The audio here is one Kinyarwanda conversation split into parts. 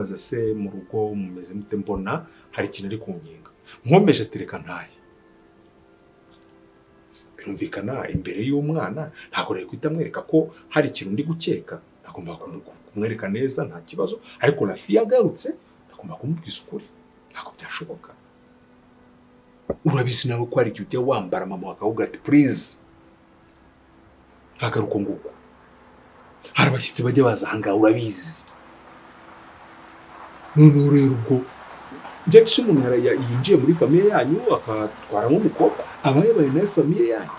baza se mu rugo mumeze mute mbona hari ikintu ari kunkinga nkomeje tereka ntaye birumvikana imbere y'umwana ntago rero kwita mwereka ko hari ikintu ndi gukeka nagomba kumwereka neza nta kibazo ariko Rafi yagarutse nagomba kumubwiza ukuri ntabwo byashoboka urabizi nawe ko ari igihe ujya wambara mama wakavuga ati please ntagaruko nguko hari abashyitsi bajya baza ahangaha urabizi none rero ubwo njye se umuntu yinjiye muri famiye yanyu akatwaramo umukobwa aba yabaye nawe famiye yanyu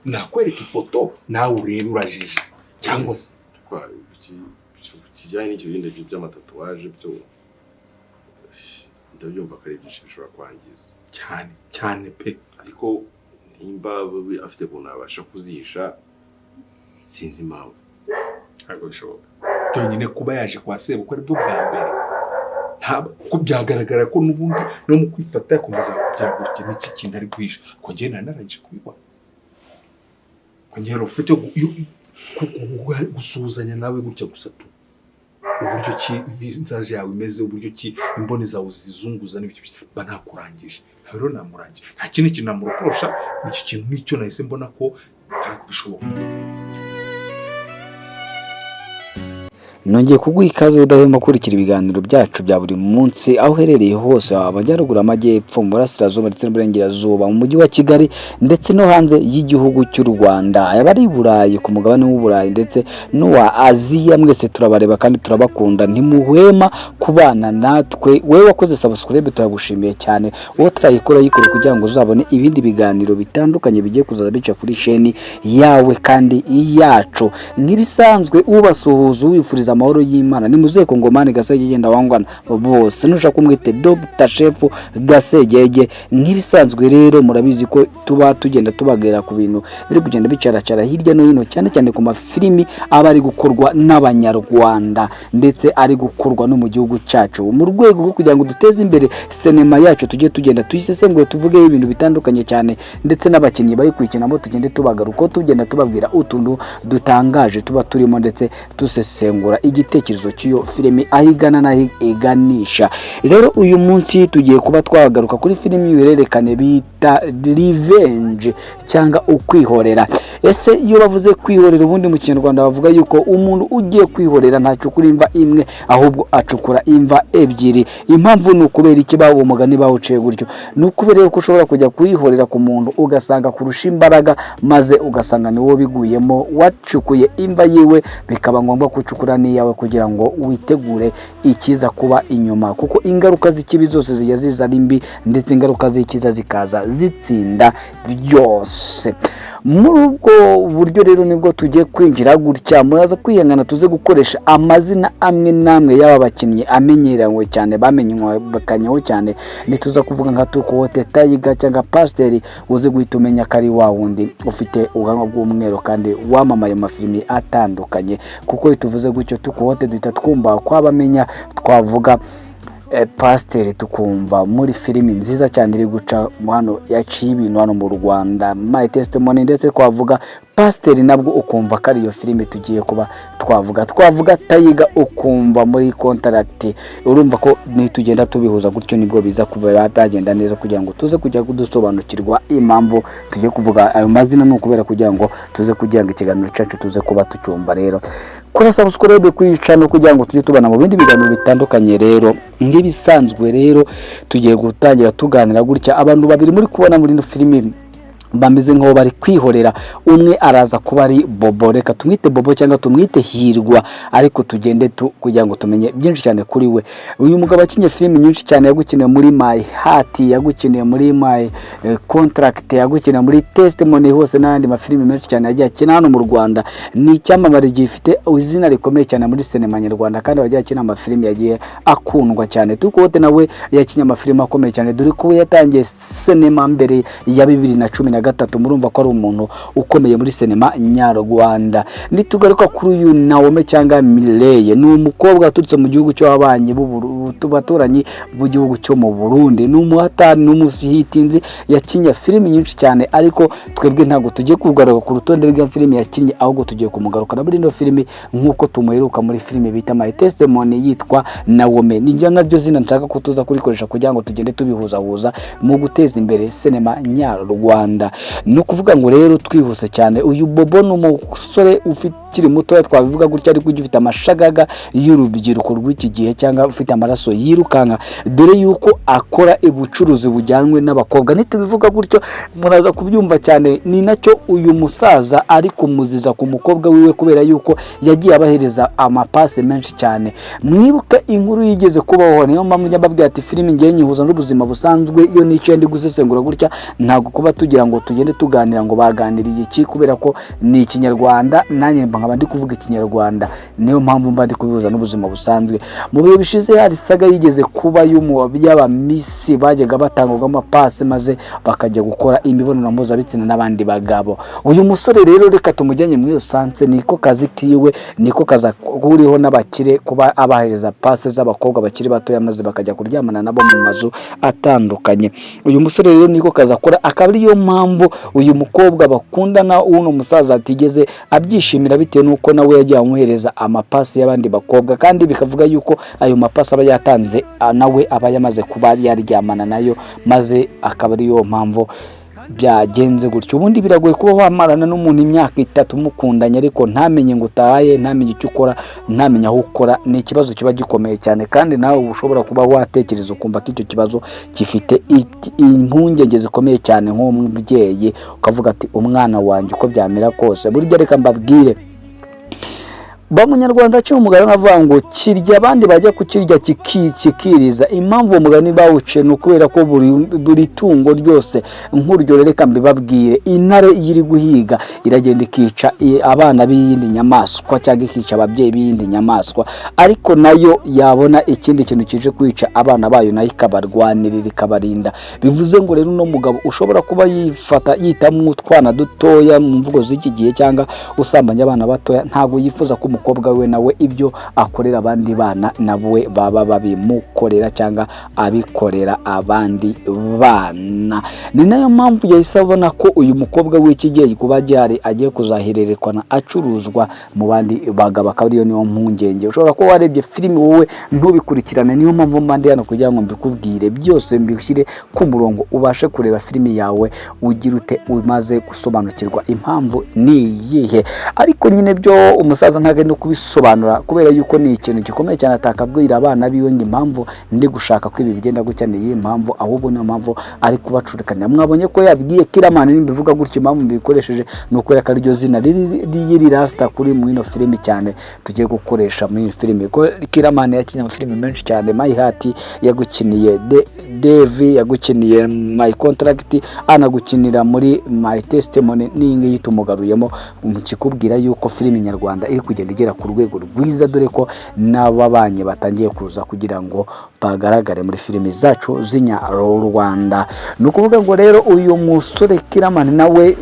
nakwereka ifoto nawe urebe urajije cyangwa se kijyanye n'icyo bindi by'amatatuwaje byo ndabyumva ko ari byinshi bishobora kwangiza cyane pe ariko nimba afite ukuntu abasha kuzihisha sinzi impamvu ntabwo bishoboka byonyine kuba yaje kwa sebukwe aribwo bwa mbere kuko byagaragara ko n'ubundi no mu kwifata yakomeza kubyagukira n'iki kintu ari guhisha ko njye narangije kubibona kongera ufite gusuhuzanya nawe gutya gusa tu uburyo ki inzaje yawe imeze uburyo ki imboni zawe zizunguza n'ibyo ba ntakurangije rero namurangije nta kintu kinamuroposha iki kintu nicyo nahise mbona ko ntabwo bishoboka. Nongeye kuguha ikaze udahema kurikira ibiganiro byacu bya buri munsi aho uherereye hose amajyaruguru amajyepfo mu burasirazuba ndetse n'uburengerazuba mu mujyi wa Kigali ndetse no hanze y'igihugu cy'u Rwanda abari Burayi ku mugabane w'u Burayi ndetse n'uwa Aziya mwese turabareba kandi turabakunda ntimuhwema kubana natwe wewe wakoze subscribe turagushimiye cyane uwo turayikora yikora kugira ngo uzabone ibindi biganiro bitandukanye bigiye kuzaza bica kuri chaîne yawe kandi iyacu nk'ibisanzwe ubasuhuza wifuriza amahoro y'Imana ni muze Kongomani Gasegege ndawangwana bose nushaka kumwite Dr Chef Gasegege nk'ibisanzwe rero murabizi ko tuba tugenda tubagera ku bintu biri kugenda bicaracara hirya no hino cyane cyane ku mafilimi aba ari gukorwa n'abanyarwanda ndetse ari gukorwa no mu gihugu cyacu mu rwego rwo kugira ngo duteze imbere sinema yacu tujye tugenda tuyisesenguye tuvuge ibintu bitandukanye cyane ndetse n'abakinnyi bari kwikinamo tugende tubagaruko tugenda tubabwira utuntu dutangaje tuba turimo ndetse dusesengura igitekerezo cy'iyo filimi ahigana na iganisha. Rero uyu munsi tugiye kuba twagaruka kuri filimi y'urerekane bita Revenge cyangwa ukwihorera. Ese iyo bavuze kwihorera ubundi mu Kinyarwanda bavuga yuko umuntu ugiye kwihorera ntacukura imva imwe ahubwo acukura imva ebyiri. Impamvu ni ukubera iki bawo umugani bawuciye gutyo ni ukubera ko ushobora kujya kwihorera ku muntu ugasanga kurusha imbaraga maze ugasanga niwo biguyemo wacukuye imva yiwe bikaba ngombwa kucukura yawe kugira ngo witegure ikiza kuba inyuma kuko ingaruka z'ikibi zose zijya ziza ari mbi ndetse ingaruka z'ikiza zikaza zitsinda byose. Muri ubwo buryo rero nibwo tugiye kwinjira gutya muraza kwihangana tuze gukoresha amazina amwe namwe y'aba bakinnyi amenyerewe cyane bamenywe bakanyaho cyane nituza kuvuga nka Tukuwote Tayiga cyangwa Pasiteri uze guhita umenya kari wa wundi ufite ubwanwa bw'umwero kandi wamamaye mu filimi atandukanye kuko tuvuze gutyo Tukuwote duhita twumva kwabamenya twavuga Pasiteri tukumva muri filimi nziza cyane iri guca hano yaciye ibintu hano mu Rwanda My Testimony ndetse twavuga Pasiteri nabwo ukumva ko ariyo filimi tugiye kuba twavuga Tayiga ukumva muri Contract urumva ko nitugenda tubihuza gutyo nibwo biza kuba byagenda neza kugira ngo tuze kujya kudusobanukirwa impamvu tugiye kuvuga ayo mazina no kubera kugira ngo tuze kugira ngo ikiganiro cyacu tuze kuba tucyumva. Rero kora subscribe kwicana kugira ngo tujye tubana mu bindi biganiro bitandukanye. Rero ngibisanzwe rero tugiye gutangira tuganira gutya abantu babiri muri kubona muri no filimi bameze nko bari kwihorera umwe araza kuba ari Bobo reka tumwite Bobo cyangwa tumwite Hirwa ariko tugende kugira ngo tumenye byinshi cyane kuri we. Uyu mugabo akinye filimi nyinshi cyane yagukeneye muri My Heart yagukeneye muri My Contract yagukeneye muri Testimony hose n'andi mafilimi menshi cyane yagiye akina hano mu Rwanda ni icyamamare gifite izina rikomeye cyane muri sinema nyarwanda kandi wagiye akina amafilimi yagiye akundwa cyane. Tukuwote nawe yakinye amafilimi akomeye cyane dore ko yatangiye sinema mbere ya 2010 gatatu. Murumva ko ari umuntu ukomeye muri sinema nyarwanda. Nitugaruka kuri uyu Naomi cyangwa Mireille, ni umukobwa waturutse mu gihugu cy'ababanyi b'abaturanyi b'igihugu cyo mu Burundi. Ni umuhatari n'umusihitinzi, yakinnye filimi nyinshi cyane, ariko twebwe ntabwo tugiye kugaruka ku rutonde rwa filimi yakinnye, ahubwo tugiye kumugarukana muri ino filimi nk'uko tumuheruka muri filimi bita My Testimony yitwa Naomi. Nijya nabyo zina nshaka ko tuza kurikoresha kugira ngo tugende tubihuzahuza mu guteza imbere sinema nyarwanda. No kuvuga ngo rero twihuse cyane, uyu Bobo ni umusore ukiri muto twabivuga gutya, ariko ugifite amashagaga y'urubyiruko rw'iki gihe cyangwa ufite amaraso yirukanka, dore yuko akora ubucuruzi bujyanwe n'abakobwa. Nitubivuga gutyo muraza kubyumva cyane. Ni nacyo uyu musaza ari kumuziza ku mukobwa wiwe, kubera yuko yagiye abahereza amapase menshi cyane. Mwibuka inkuru yigeze kubaho, niyo mpamvu nyababwiye ati filimi ngiye nyihuza n'ubuzima busanzwe. Iyo nicaye ndi gusesengura gutya, ntabwo kuba tugira ngo tugende tuganira ngo baganiriye iki, kubera ko ni Ikinyarwanda, nanjye nkaba ndi kuvuga Ikinyarwanda, niyo mpamvu mba ndi kubihuza n'ubuzima busanzwe. Mu bihe bishize hari saga yigeze kuba y'abamisi bajyaga batangwa amapase maze bakajya gukora imibonano mpuzabitsina n'abandi bagabo. Uyu musore rero reka tumujyanye muri iyo sanse, niko kazi kiwe, niko kaza kuriho n'abakire kuba abahereza pase z'abakobwa bakiri batoya maze bakajya kuryamana nabo mu mazu atandukanye. Uyu musore rero niko kaza akora, akaba ariyo mpamvu uyu mukobwa bakundana uno musaza atigeze abyishimira, bitewe nuko nawe yagiye amuhereza amapasi y'abandi bakobwa, kandi bikavuga yuko ayo mapasi aba yatanze nawe aba yamaze kuba yaryamana nayo, maze akaba ariyo mpamvu byagenze gutyo. Ubundi biragoye kuba wamarana n'umuntu imyaka 3 mukundanye ariko ntamenye ngo utahaye, ntamenye icyo ukora, ntamenye aho ukora. Ni ikibazo kiba gikomeye cyane, kandi nawe ushobora kuba watekereza ukumva ko icyo kibazo gifite impungenge zikomeye cyane nk'umubyeyi, ukavuga ati umwana wanjye uko byamera kose. Burya reka mbabwire, Bamunyarwanda cyo umugani avuga ngo kirya abandi bajya kukirya kikiriza. Impamvu umugani bawuce no kubera ko buri tungo ryose nk'uryo, reka mbibabwire, intare yiri guhiga iragenda ikica abana b'iyindi nyamaswa cyangwa ikica ababyeyi b'iyindi nyamaswa, ariko nayo yabona ikindi kintu kije kwica abana bayo nayo ikabarwanirira ikabarinda. Bivuze ngo rero no mugabo ushobora kuba yitamwe utwana dutoya mu mvugo z'iki gihe cyangwa usambanya abana batoya, ntago yifuza ko umukobwa we nawe ibyo akorera abandi bana nawe baba babimukorera cyangwa abikorera abandi bana. Ni nayo mpamvu yahise abona ko uyu mukobwa w'iki gihe kuba ryari agiye kuzahererekana acuruzwa mu bandi bagabo, akaba ariyo niyo mpungenge. Ushobora kuba warebye filimi wowe ntubikurikirane, niyo mpamvu mbandi hano kugira ngo mbikubwire byose, mbishyire ku murongo ubashe kureba filimi yawe ugira ute umaze gusobanukirwa impamvu ni iyihe. Ariko nyine byo umusaza ntago no kubisobanura, kubera yuko ni ikintu gikomeye cyane atakabwira abana biwe ngo impamvu ndi gushaka ko ibi bigenda gukeneye impamvu, ahubwo niyo mpamvu ari kubacurikanya. Mwabonye ko yabwiye Kiramani nimbivuga gutyo, impamvu mbikoresheje nuko yakaryo zina riri rasta kuri mu ino filimi cyane tugiye gukoresha muri filimi. Ko Kiramani yakinnye amafilimi menshi cyane, My Heart yagukiniye, Devi yagukiniye, My Contract anagukinira muri My Testimony, n'ingi yitumugaruyemo mukikubwira yuko filimi nyarwanda iri kugenda igera ku rwego rwiza, dore ko n'ababanye batangiye kuza kugira ngo bagaragare muri filimi zacu z'inyarwanda. Ni ukuvuga ngo rero uyu musore Kiramani nawe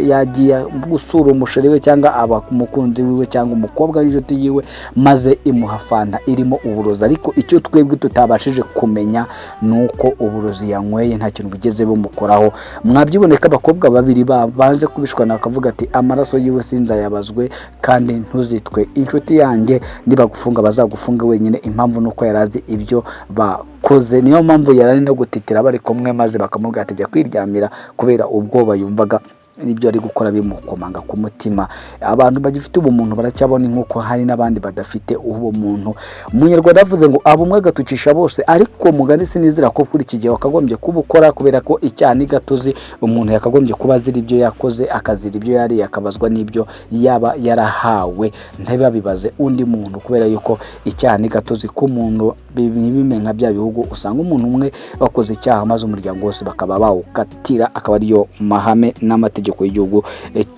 yagiye gusura umusheri we cyangwa umukunzi wiwe cyangwa umukobwa w'inshuti yiwe, maze imuhafana irimo uburozi. Ariko icyo twebwe tutabashije kumenya nuko uburozi yanyweye nta kintu bigeze bumukoraho. Mwabyiboneka abakobwa babiri babanze kubishwana bakavuga ati amaraso yiwe sinzayabazwe, kandi ntuzitwe inshuti yanjye, nibagufunga bazagufunga wenyine. Impamvu nuko yarazi ibyo bakoze, niyo mpamvu yarari no gutitira bari kumwe, maze bakamubwira ati jya kwiryamira, kubera ubwoba yumvaga nibyo ari gukora bimukomanga ku mutima. Abantu bagifite ubumuntu baracyabona nkuko hari n'abandi badafite ubumuntu. Umunyarwanda yavuze ngo abumwe gatukisha bose, ariko mugani sinizira ko kuri iki gihe wakagombye kubukora, kubera ko icyaha ni gatozi. Umuntu yakagombye kuba azira ibyo yakoze, akazira ibyo yari yakabazwa n'ibyo yaba yarahawe, ntabibaze undi muntu, kubera yuko icyaha ni gatozi ku muntu. Bimwe nka bya bihugu usanga umuntu umwe wakoze icyaha maze umuryango wose bakaba bawukatira, akaba ariyo mahame n'amategeko y'igihugu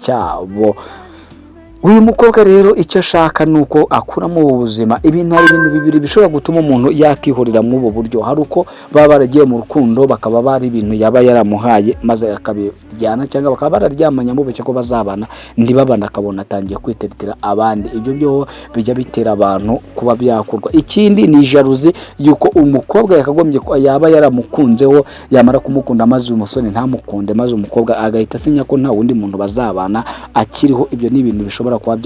cyabo. uyu mukobwa rero icyo ashaka nuko akuramo ubu buzima. Ibintu hari ibintu bibiri bishobora gutuma umuntu yakihorera mu ubu buryo. Hari uko baba baragiye mu rukundo bakaba bari ibintu yaba yaramuhaye maze akabijyana, cyangwa bakaba bararyamanya mu buke ko bazabana ntibabana, akabona atangiye kwiteretera abandi. Ibyo byo bijya bitera abantu kuba byakorwa. Ikindi ni jalousie yuko umukobwa yakagombye ko yaba yaramukunzeho, yamara kumukunda maze umusore ntamukunde, maze umukobwa agahita asinya ko nta wundi muntu bazabana akiriho. Ibyo ni ibintu bishobora kuba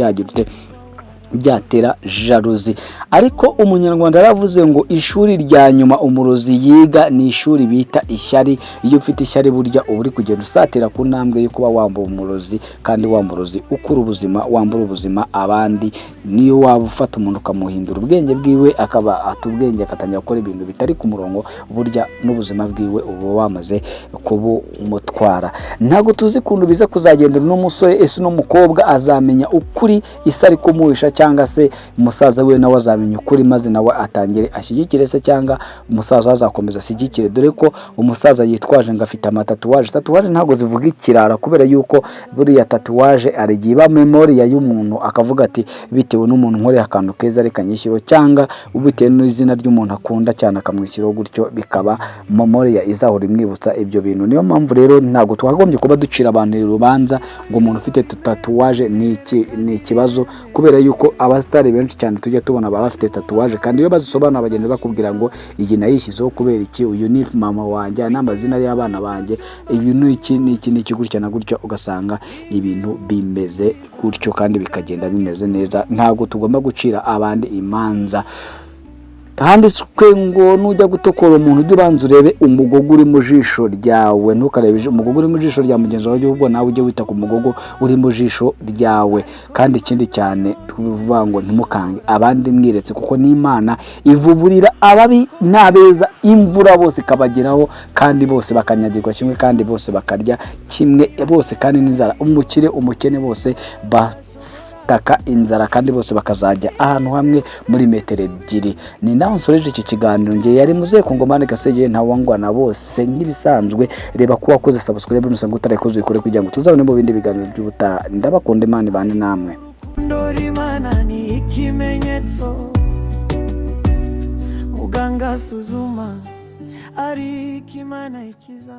byatera jalousie. Ariko umunyarwanda yaravuze ngo ishuri rya nyuma umurozi yiga ni ishuri bita ishyari. Iyo ufite ishyari burya uba uri kugenda usatira ku ntambwe yo kuba wamba umurozi, kandi wamburozi ukura ubuzima, wambura ubuzima abandi. Niyo waba ufata umuntu ukamuhindura ubwenge bwiwe, akaba atubwenge akatangira gukora ibintu bitari ku murongo, burya n'ubuzima bwiwe uba wamaze kubumutwara. Ntago tuzi kuntu biza kuzagendera n'umusore ese n'umukobwa azamenya ukuri isari kumuhisha, cyangwa se umusaza we nawe azamenya ukuri maze nawe atangire ashyigikire se, cyangwa umusaza azakomeza ashyigikire. Dore ko umusaza yitwaje ngo afite amatatuwaje. Tatuwaje ntago zivuga ikirara, kubera yuko buriya tatuwaje arigiye iba memoria y'umuntu, akavuga ati bitewe n'umuntu nkoreye akantu keza reka nyishyiro, cyangwa bitewe n'izina ry'umuntu akunda cyane akamwishyiraho, gutyo bikaba memoria izahora imwibutsa ibyo bintu. Niyo mpamvu rero ntago twagombye kuba ducira abantu urubanza ngo umuntu ufite tatuwaje ni ikibazo, kubera yuko abasitari benshi cyane tujya tubona baba bafite tatuwaje, kandi iyo bazisobanura bagenda bakubwira ngo iyi nayishyizeho kubera iki, uyu ni mama wanjye, n'amazina y'abana banjye, ibi ni iki gutya na gutya, ugasanga ibintu bimeze gutyo kandi bikagenda bimeze neza. Ntabwo tugomba gucira abandi imanza. Handitswe ngo nujya gutokora umuntu ujye ubanza urebe umugogo uri mu jisho ryawe, ntukarebe umugogo uri mu jisho rya mugenzi wawe, ahubwo nawe ujye wita ku mugogo uri mu jisho ryawe. Kandi ikindi cyane tuvuga ngo ntimukange abandi mwiretse, kuko n'Imana ivuburira ababi n'abeza imvura bose ikabageraho, kandi bose bakanyagirwa kimwe, kandi bose bakarya kimwe, bose kandi n'inzara, umukire umukene bose taka inzara, kandi bose bakazajya ahantu hamwe muri metero ebyiri. Ni naho nsoreje iki kiganiro. Ngiye yari muze ku Ngomane Gasege, ntawangwana bose nk'ibisanzwe. Reba ko wakoze subscribe n'usanga utarayikoze ikore kugira ngo tuzabone mu bindi biganiro by'ubutaha. Ndabakunda, Imana ibane namwe. Ndorimana ni ikimenyetso, muganga suzuma ari Imana ikiza.